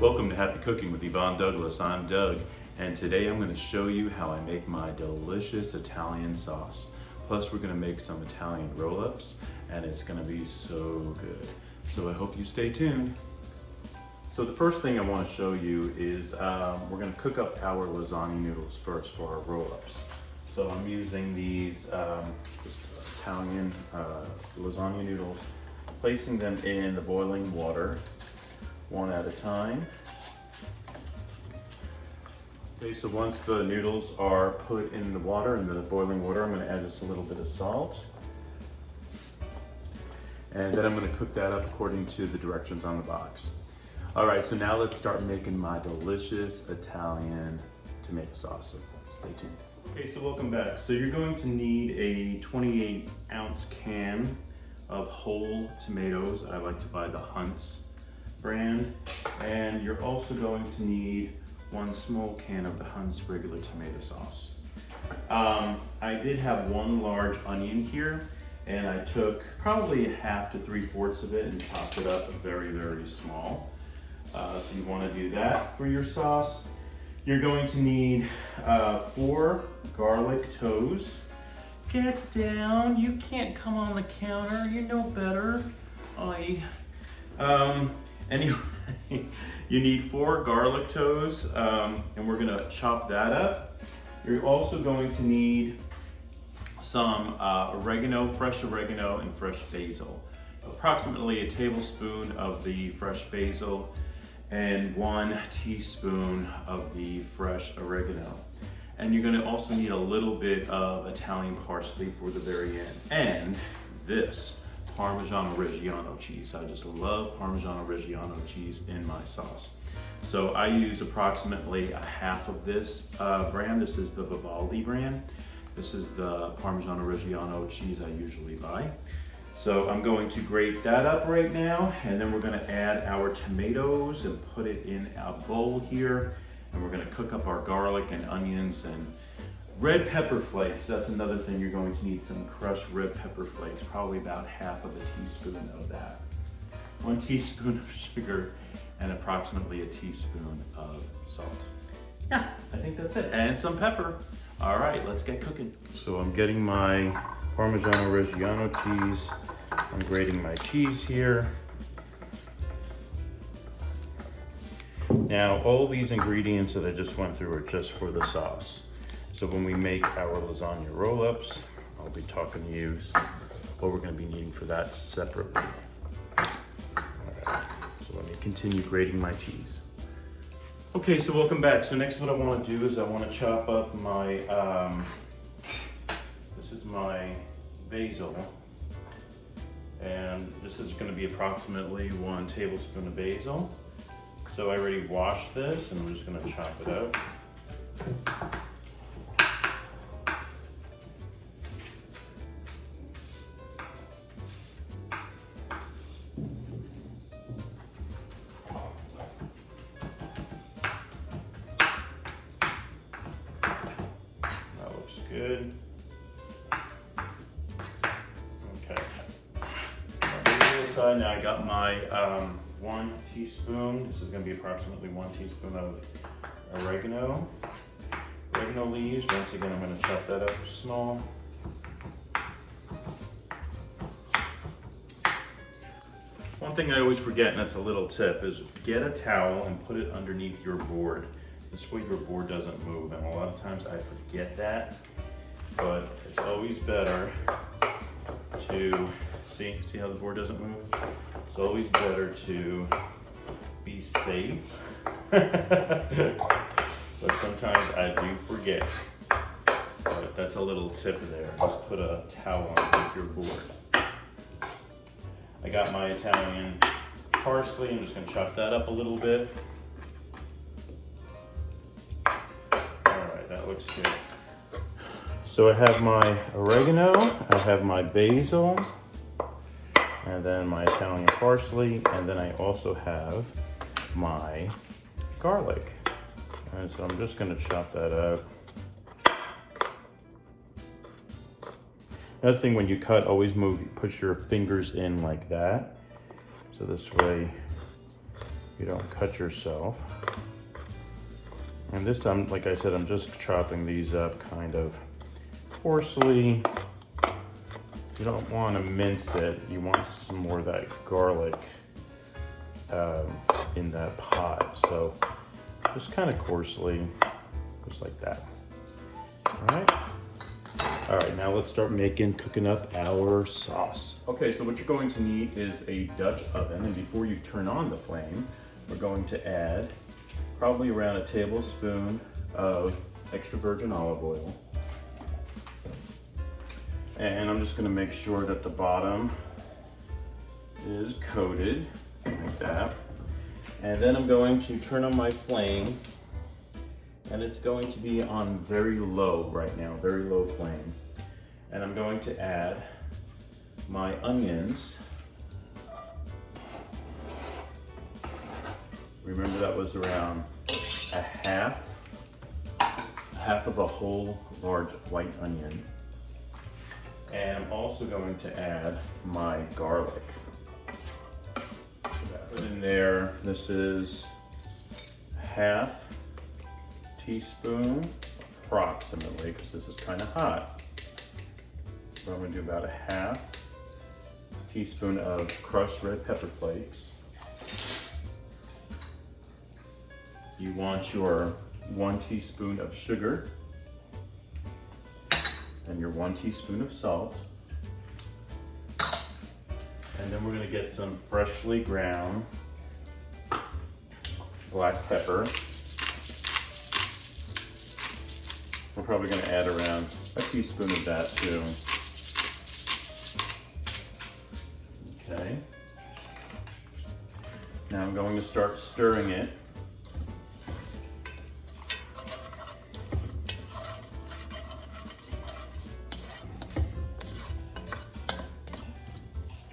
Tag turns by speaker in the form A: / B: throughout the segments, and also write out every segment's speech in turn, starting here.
A: Welcome to Happy Cooking with Yvonne Douglas. I'm Doug, and today I'm going to show you how I make my delicious Italian sauce. Plus we're going to make some Italian roll-ups, and it's going to be so good. So I hope you stay tuned. So the first thing I want to show you is we're going to cook up our lasagna noodles first for our roll-ups. So I'm using these just Italian lasagna noodles, placing them in the boiling water one at a time. Okay, so once the noodles are put in the water, in the boiling water, I'm going to add just a little bit of salt. And then I'm going to cook that up according to the directions on the box. All right, so now let's start making my delicious Italian tomato sauce. So stay tuned. Okay, so welcome back. So you're going to need a 28-ounce can of whole tomatoes. I like to buy the Hunt's brand. And you're also going to need one small can of the Hunt's regular tomato sauce. I did have one large onion here, and I took probably 1/2 to 3/4 of it and chopped it up very, very small. So you want to do that for your sauce. You're going to need 4 garlic toes. Get down, you can't come on the counter, you know better. Anyway, you need 4 garlic toes, and we're gonna chop that up. You're also going to need some oregano, fresh oregano, and fresh basil. Approximately a tablespoon of the fresh basil and 1 teaspoon of the fresh oregano. And you're gonna also need a little bit of Italian parsley for the very end. And this Parmesan Reggiano cheese. I just love Parmesan Reggiano cheese in my sauce. So I use approximately 1/2 of this brand. This is the Vivaldi brand. This is the Parmesan Reggiano cheese I usually buy. So I'm going to grate that up right now, and then we're going to add our tomatoes and put it in a bowl here. And we're going to cook up our garlic and onions and red pepper flakes. That's another thing. You're going to need some crushed red pepper flakes, probably about 1/2 of a teaspoon of that. 1 teaspoon of sugar and approximately a teaspoon of salt. Yeah, I think that's it. And some pepper. All right, let's get cooking. So I'm getting my Parmigiano Reggiano cheese. I'm grating my cheese here. Now, all these ingredients that I just went through are just for the sauce. So when we make our lasagna roll-ups, I'll be talking to you what we're going to be needing for that separately. All right, so let me continue grating my cheese. Okay, so welcome back. So next what I want to do is I want to chop up my, this is my basil. And this is going to be approximately 1 tablespoon of basil. So I already washed this, and I'm just going to chop it up. That looks good. Okay. Now I got my 1 teaspoon. This is going to be approximately 1 teaspoon of oregano leaves. Once again, I'm going to chop that up small. One thing I always forget, and that's a little tip, is get a towel and put it underneath your board. This way your board doesn't move, and a lot of times I forget that, but it's always better to see how the board doesn't move? It's always better to be safe. But sometimes I do forget. But that's a little tip there. Just put a towel underneath your board. I got my Italian parsley. I'm just going to chop that up a little bit. All right, that looks good. So I have my oregano, I have my basil, and then my Italian parsley, and then I also have my garlic. And so I'm just gonna chop that up. Another thing, when you cut, always push your fingers in like that. So this way you don't cut yourself. And this, like I said, I'm just chopping these up kind of coarsely. You don't want to mince it. You want some more of that garlic in that pot. So just kind of coarsely, just like that. All right. All right, now let's start cooking up our sauce. Okay, so what you're going to need is a Dutch oven, and before you turn on the flame, we're going to add probably around a tablespoon of extra virgin olive oil. And I'm just gonna make sure that the bottom is coated like that. And then I'm going to turn on my flame, and it's going to be on very low right now, very low flame. And I'm going to add my onions. Remember, that was around a half of a whole large white onion. And I'm also going to add my garlic. Put in there, this is half teaspoon approximately, because this is kind of hot. So I'm going to do about a half teaspoon of crushed red pepper flakes. You want your 1 teaspoon of sugar and your 1 teaspoon of salt. And then we're going to get some freshly ground black pepper. We're probably going to add around a teaspoon of that too. Okay. Now I'm going to start stirring it.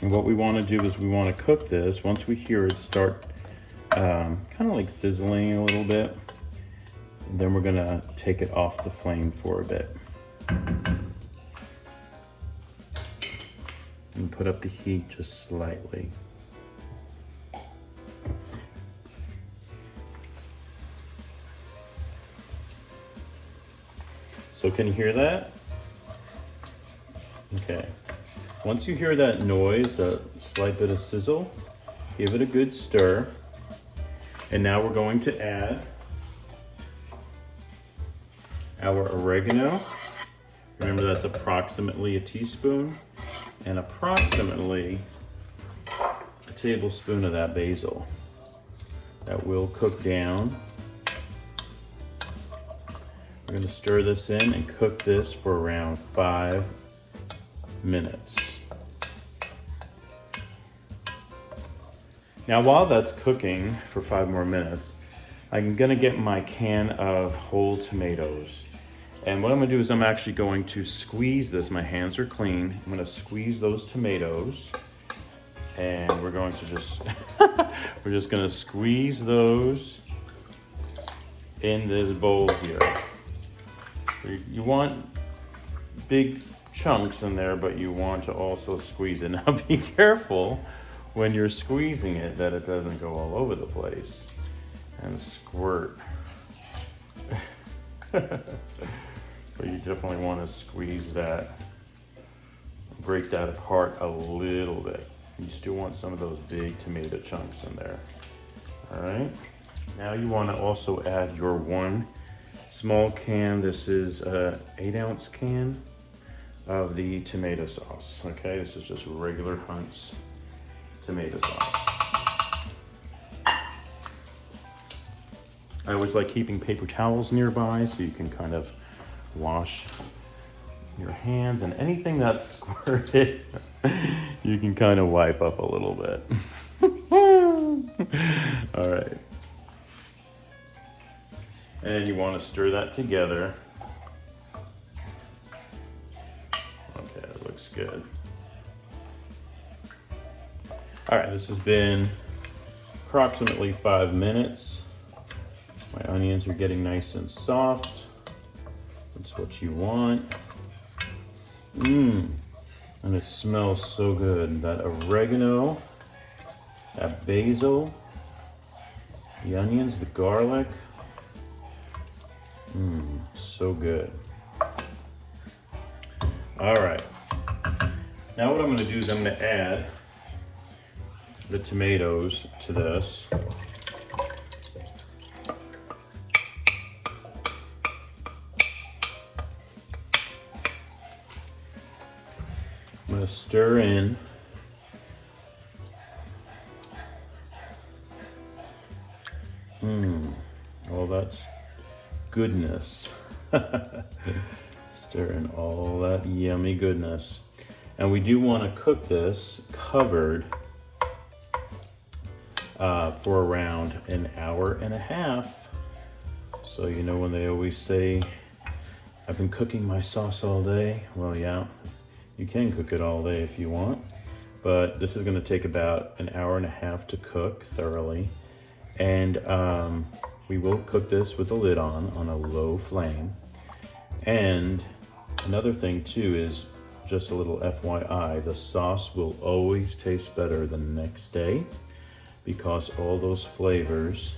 A: And what we want to do is we want to cook this. Once we hear it start kind of like sizzling a little bit, then we're going to take it off the flame for a bit. And put up the heat just slightly. So can you hear that? Okay. Once you hear that noise, a slight bit of sizzle, give it a good stir. And now we're going to add our oregano. Remember, that's approximately a teaspoon, and approximately a tablespoon of that basil. That will cook down. We're going to stir this in and cook this for around 5 minutes. Now, while that's cooking for 5 more minutes, I'm gonna get my can of whole tomatoes. And what I'm gonna do is I'm actually going to squeeze this. My hands are clean. I'm gonna squeeze those tomatoes, and we're going to just, we're just gonna squeeze those in this bowl here. You want big chunks in there, but you want to also squeeze it. Now be careful when you're squeezing it that it doesn't go all over the place and squirt. But you definitely want to squeeze that, break that apart a little bit. You still want some of those big tomato chunks in there. All right. Now you want to also add your 1 small can. This is a 8-ounce can of the tomato sauce. Okay, this is just regular Hunt's tomato sauce. I always like keeping paper towels nearby so you can kind of wash your hands, and anything that's squirted you can kind of wipe up a little bit. All right. And you want to stir that together. Okay, that looks good. All right, this has been approximately 5 minutes. My onions are getting nice and soft. That's what you want. And it smells so good. That oregano, that basil, The onions, the garlic. So good. All right. Now what I'm gonna do is I'm gonna add the tomatoes to this. I'm gonna stir in all that goodness. Stir in all that yummy goodness. And we do want to cook this covered for around an hour and a half. So you know when they always say, I've been cooking my sauce all day. Well, yeah, you can cook it all day if you want, but this is going to take about an hour and a half to cook thoroughly. And we will cook this with the lid on a low flame. And another thing too is just a little FYI, the sauce will always taste better the next day because all those flavors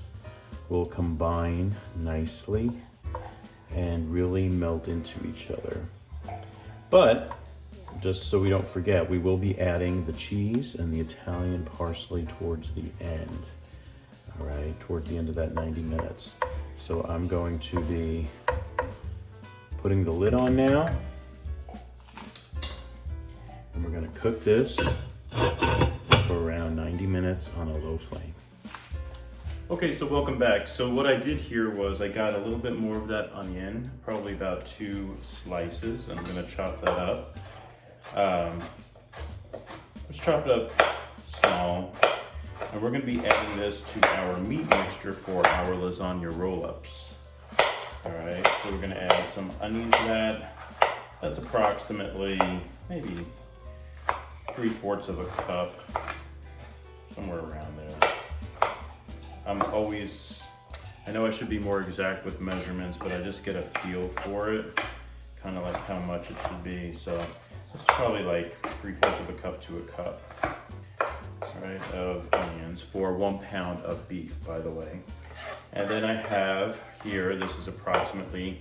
A: will combine nicely and really melt into each other. But just so we don't forget, we will be adding the cheese and the Italian parsley towards the end. All right, towards the end of that 90 minutes. So I'm going to be putting the lid on now. And we're gonna cook this for around 90 minutes on a low flame. Okay, so welcome back. So what I did here was I got a little bit more of that onion, probably about 2 slices. I'm gonna chop that up. Let's chop it up small. And we're gonna be adding this to our meat mixture for our lasagna roll-ups. All right, so we're gonna add some onion to that. That's approximately maybe 3/4 of a cup, somewhere around there. I know I should be more exact with measurements, but I just get a feel for it, kind of like how much it should be. So this is probably like 3/4 of a cup to a cup. Right, of onions for 1 pound of beef, by the way. And then I have here, this is approximately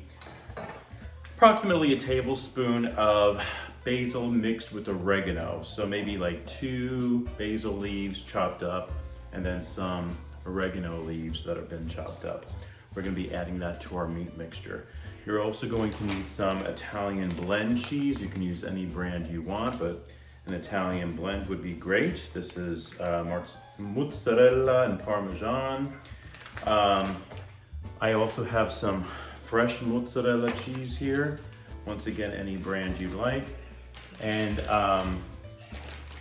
A: a tablespoon of basil mixed with oregano. So maybe like 2 basil leaves chopped up and then some oregano leaves that have been chopped up. We're gonna be adding that to our meat mixture. You're also going to need some Italian blend cheese. You can use any brand you want, but an Italian blend would be great. This is mozzarella and Parmesan. I also have some fresh mozzarella cheese here. Once again, any brand you'd like. And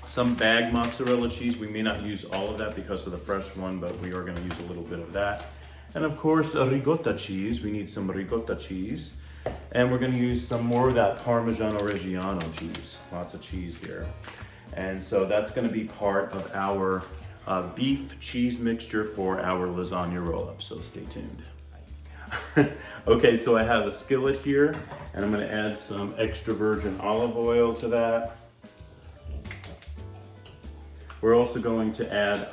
A: some bag mozzarella cheese. We may not use all of that because of the fresh one, but we are gonna use a little bit of that. And of course, a ricotta cheese. We need some ricotta cheese. And we're gonna use some more of that Parmigiano Reggiano cheese. Lots of cheese here. And so that's gonna be part of our beef cheese mixture for our lasagna roll-up, so stay tuned. Okay, so I have a skillet here, and I'm gonna add some extra virgin olive oil to that. We're also going to add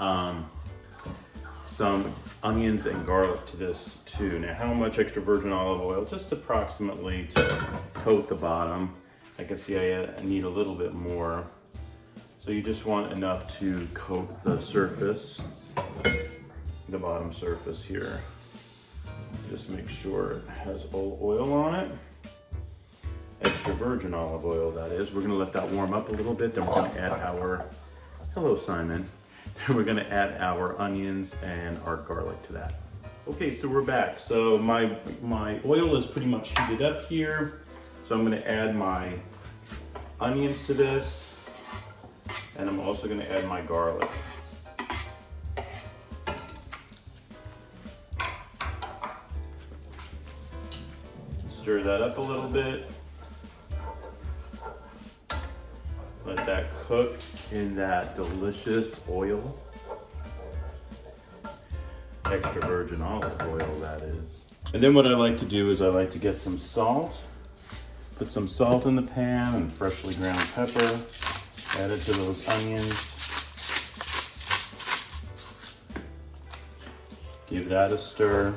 A: some onions and garlic to this too. Now, how much extra virgin olive oil? Just approximately to coat the bottom. I can see I need a little bit more. So you just want enough to coat the surface, the bottom surface here. Just make sure it has oil on it. Extra virgin olive oil, that is. We're gonna let that warm up a little bit, then we're gonna add our, hello Simon. Then we're gonna add our onions and our garlic to that. Okay, so we're back. So my oil is pretty much heated up here. So I'm gonna add my onions to this, and I'm also gonna add my garlic. Stir that up a little bit. Let that cook in that delicious oil. Extra virgin olive oil, that is. And then what I like to do is I like to get some salt. Put some salt in the pan and freshly ground pepper. Add it to those onions. Give that a stir.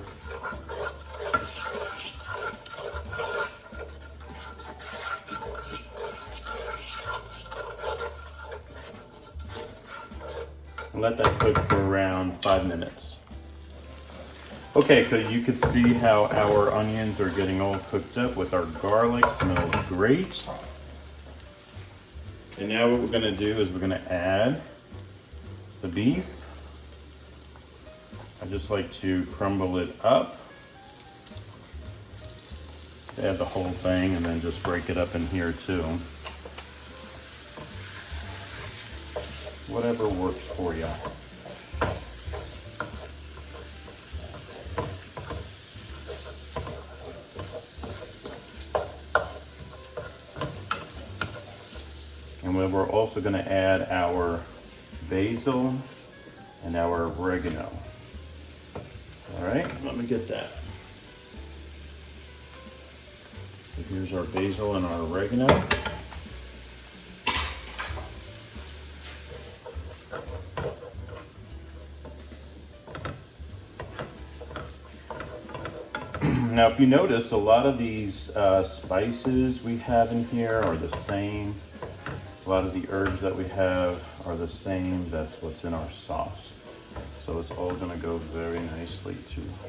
A: Let that cook for around 5 minutes. Okay, so you can see how our onions are getting all cooked up with our garlic. Smells great. And now what we're gonna do is we're gonna add the beef. I just like to crumble it up. Add the whole thing and then just break it up in here too. Whatever works for you. And we're also going to add our basil and our oregano. All right, let me get that. So here's our basil and our oregano. Now, if you notice, a lot of these spices we have in here are the same. A lot of the herbs that we have are the same. That's what's in our sauce. So it's all gonna go very nicely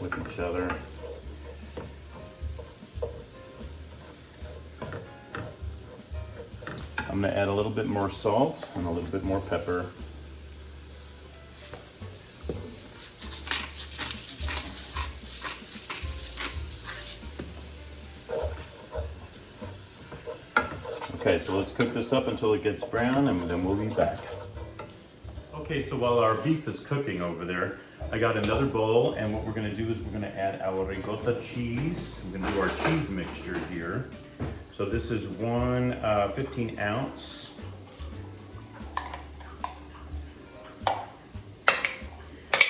A: with each other. I'm gonna add a little bit more salt and a little bit more pepper. Okay, so let's cook this up until it gets brown and then we'll be back. Okay, so while our beef is cooking over there, I got another bowl, and what we're gonna do is we're gonna add our ricotta cheese. We're gonna do our cheese mixture here. So this is one 15 ounce.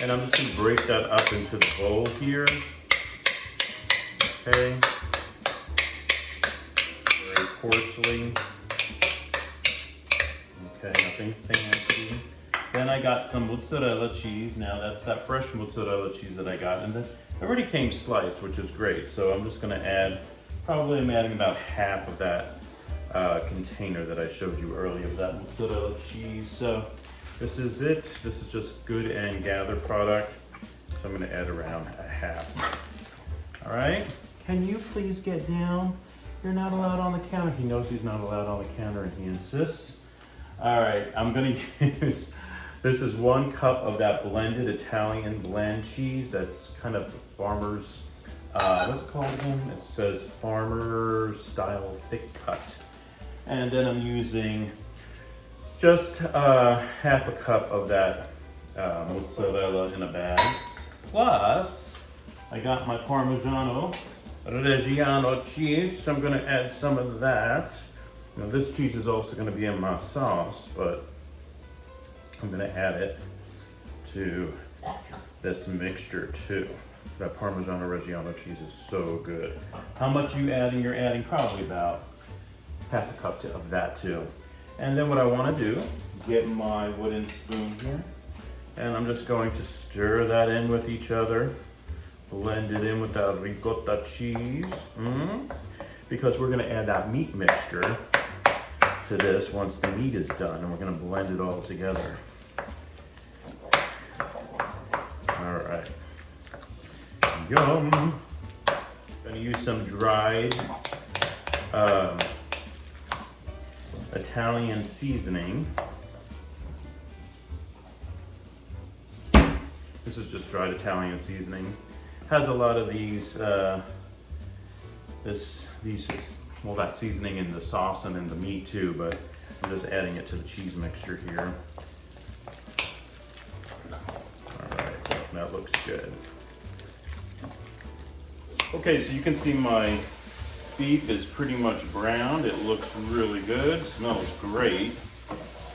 A: And I'm just gonna break that up into the bowl here. Okay. Very coarsely. Okay, nothing fancy. Then I got some mozzarella cheese. Now that's that fresh mozzarella cheese that I got, and it already came sliced, which is great. So I'm just gonna add, probably I'm adding about half of that container that I showed you earlier of that mozzarella cheese. So this is it. This is just Good and Gather product. So I'm gonna add around a half. All right, can you please get down? You're not allowed on the counter. He knows he's not allowed on the counter and he insists. All right, I'm gonna use, this is 1 cup of that blended Italian blend cheese. That's kind of farmer's, what's it called again? It says farmer style thick cut. And then I'm using just half a cup of that mozzarella in a bag. Plus, I got my Parmigiano Reggiano cheese, so I'm gonna add some of that. Now this cheese is also gonna be in my sauce, but I'm gonna add it to this mixture too. That Parmigiano Reggiano cheese is so good. How much you adding? You're adding probably about half a cup of that too. And then what I wanna do, get my wooden spoon here, and I'm just going to stir that in with each other. Blend it in with that ricotta cheese. Because we're gonna add that meat mixture to this once the meat is done, and we're gonna blend it all together. All right. Yum. Gonna use some dried Italian seasoning. This is just dried Italian seasoning. Has a lot of these, well, that seasoning in the sauce and in the meat too, but I'm just adding it to the cheese mixture here. All right, that looks good. Okay, so you can see my beef is pretty much browned. It looks really good, smells great.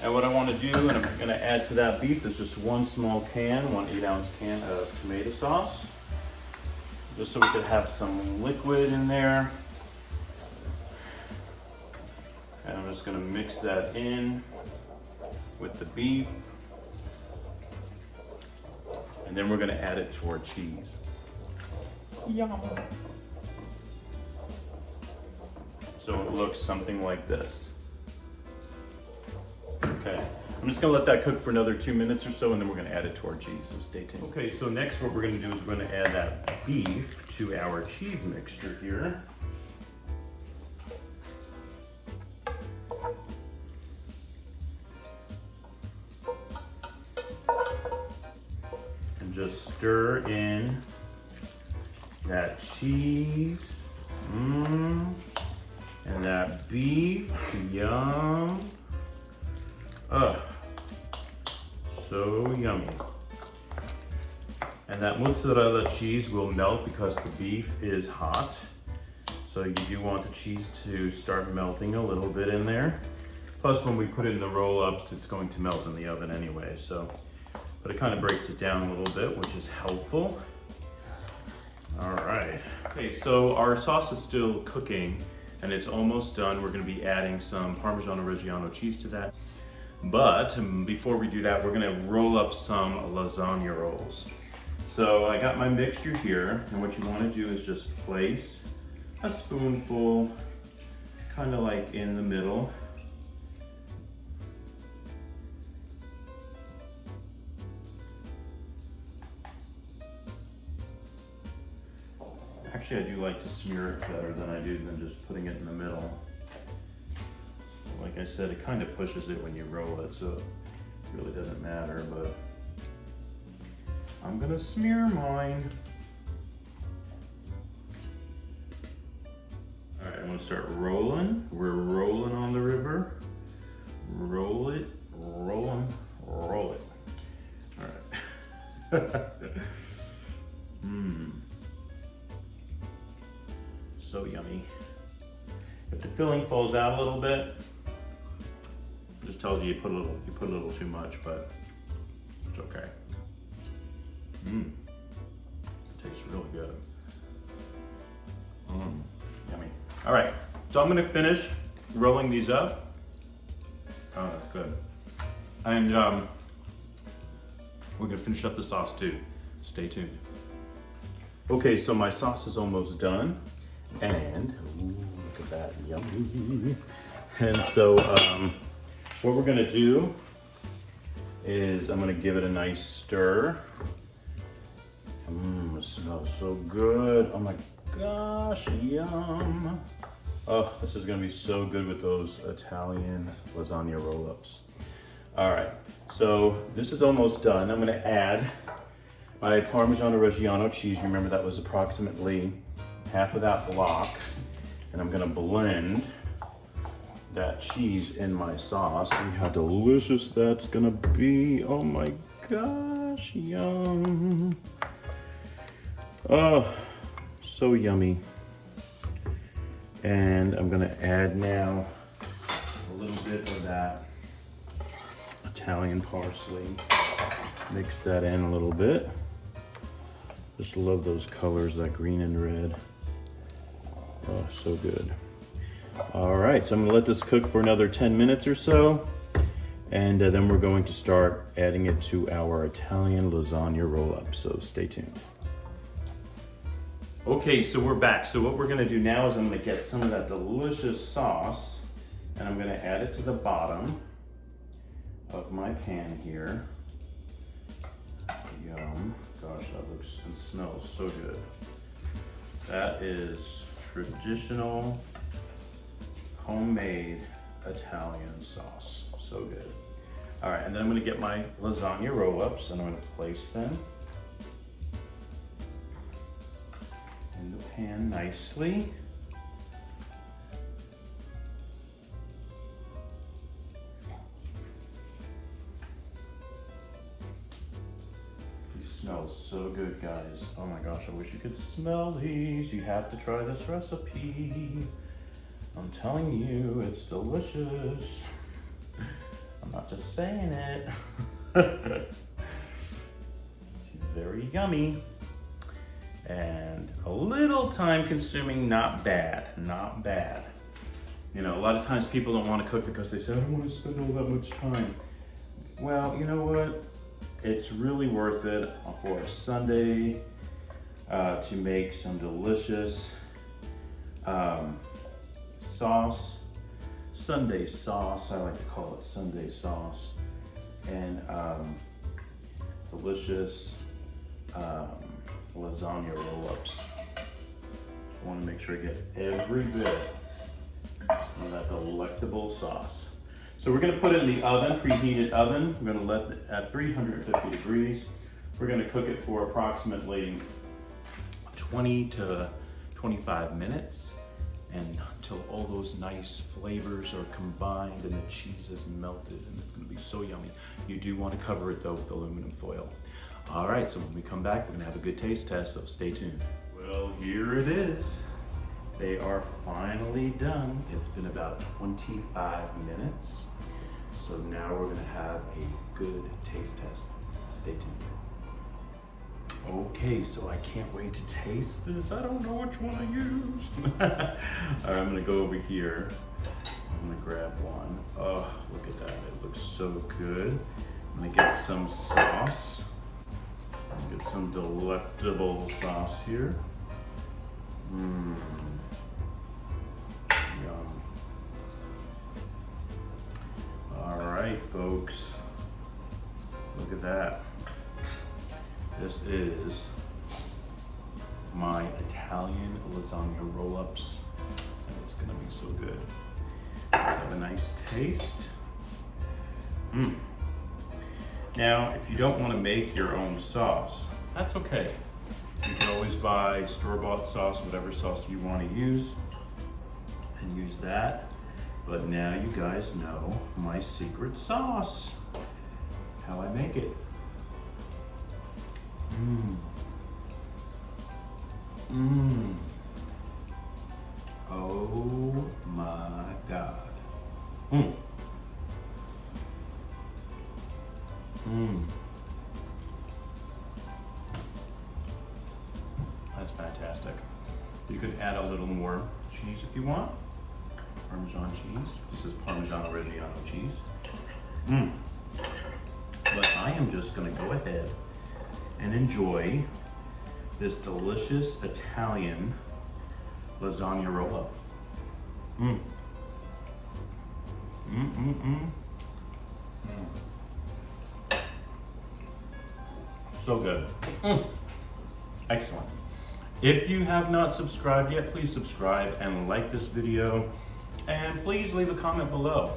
A: And what I want to do, and I'm going to add to that beef, is just 1 small can, 1 8-ounce can of tomato sauce. Just so we could have some liquid in there. And I'm just gonna mix that in with the beef. And then we're gonna add it to our cheese. Yum. So it looks something like this. Okay, I'm just gonna let that cook for another 2 minutes or so, and then we're gonna add it to our cheese, so stay tuned. Okay, so next what we're gonna do is we're gonna add that beef to our cheese mixture here. And just stir in that cheese, and that beef, yum. Ugh, so yummy. And that mozzarella cheese will melt because the beef is hot. So you do want the cheese to start melting a little bit in there. Plus when we put it in the roll-ups, it's going to melt in the oven anyway, so. But it kind of breaks it down a little bit, which is helpful. All right. Okay, so our sauce is still cooking and it's almost done. We're gonna be adding some Parmesan Reggiano cheese to that. But before we do that, we're gonna roll up some lasagna rolls. So I got my mixture here, and what you wanna do is just place a spoonful, kind of like in the middle. Actually, I do like to smear it better than I do than just putting it in the middle. Like I said, it kind of pushes it when you roll it, so it really doesn't matter, but I'm gonna smear mine. All right, I'm gonna start rolling. We're rolling on the river. Roll it, roll 'em, roll it. All right. So yummy. If the filling falls out a little bit, it just tells you you put a little too much, but it's okay. It tastes really good. Yummy. All right, so I'm gonna finish rolling these up. Oh, that's good. And we're gonna finish up the sauce too. Stay tuned. Okay, so my sauce is almost done. And, ooh, look at that, yummy. And so what we're gonna do is I'm gonna give it a nice stir. It smells so good. Oh my gosh, yum. Oh, this is gonna be so good with those Italian lasagna roll-ups. All right, so this is almost done. I'm gonna add my Parmesan Reggiano cheese. Remember that was approximately half of that block. And I'm gonna blend that cheese in my sauce. See how delicious that's gonna be. Oh my gosh, yum. Oh, so yummy. And I'm gonna add now a little bit of that Italian parsley. Mix that in a little bit. Just love those colors, that green and red. Oh, so good. All right, so I'm gonna let this cook for another 10 minutes or so, and then we're going to start adding it to our Italian lasagna roll-up, so stay tuned. Okay, so we're back. So what we're gonna do now is I'm gonna get some of that delicious sauce, and I'm gonna add it to the bottom of my pan here. Yum. Gosh, that looks and smells so good. That is traditional, homemade Italian sauce. So good. All right, and then I'm gonna get my lasagna roll-ups and I'm gonna place them in the pan nicely. Smells so good, guys. Oh my gosh, I wish you could smell these. You have to try this recipe. I'm telling you, it's delicious. I'm not just saying it. It's very yummy. And a little time consuming, not bad, not bad. You know, a lot of times people don't want to cook because they say, I don't want to spend all that much time. Well, you know what? it's really worth it for a Sunday to make some delicious sauce, Sunday sauce. I like to call it Sunday sauce, and delicious lasagna roll-ups. I want to make sure I get every bit of that delectable sauce. So we're gonna put it in the oven, preheated oven. We're gonna let it at 350 degrees. We're gonna cook it for approximately 20 to 25 minutes, and until all those nice flavors are combined and the cheese is melted, and it's gonna be so yummy. You do want to cover it though with aluminum foil. All right, so when we come back, we're gonna have a good taste test, so stay tuned. Well, here it is. They are finally done. It's been about 25 minutes. So now we're gonna have a good taste test. Stay tuned. Okay, so I can't wait to taste this. I don't know which one I use. All right, I'm gonna go over here. I'm gonna grab one. Oh, look at that, it looks so good. I'm gonna get some sauce. Get some delectable sauce here. Yum. All right, folks. Look at that. This is my Italian lasagna roll-ups, and it's gonna be so good. Let's have a nice taste. Now, if you don't want to make your own sauce, that's okay. You can always buy store-bought sauce, whatever sauce you want to use, and use that. But now you guys know my secret sauce, how I make it. Oh my God. That's fantastic. You could add a little more cheese if you want. Parmesan cheese. This is Parmesan Reggiano cheese. But I am just gonna go ahead and enjoy this delicious Italian lasagna roll-up. So good. Excellent. If you have not subscribed yet, please subscribe and like this video, and please leave a comment below.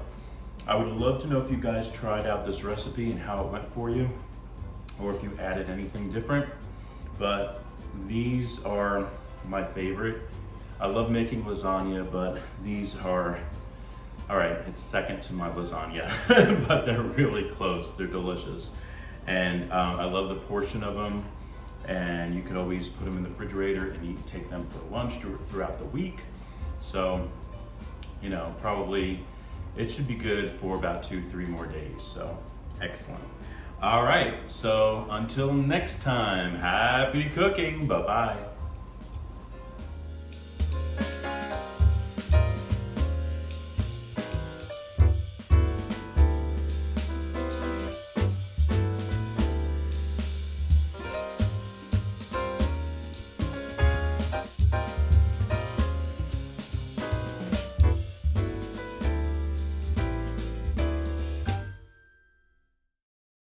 A: I would love to know if you guys tried out this recipe and how it went for you, or if you added anything different. But these are my favorite. I love making lasagna, but these are, all right, it's second to my lasagna, but they're really close. They're delicious. And I love the portion of them, and you could always put them in the refrigerator and take them for lunch throughout the week. So, you know, probably it should be good for about 2-3 more days. So, excellent. All right, so until next time, happy cooking. Bye-bye.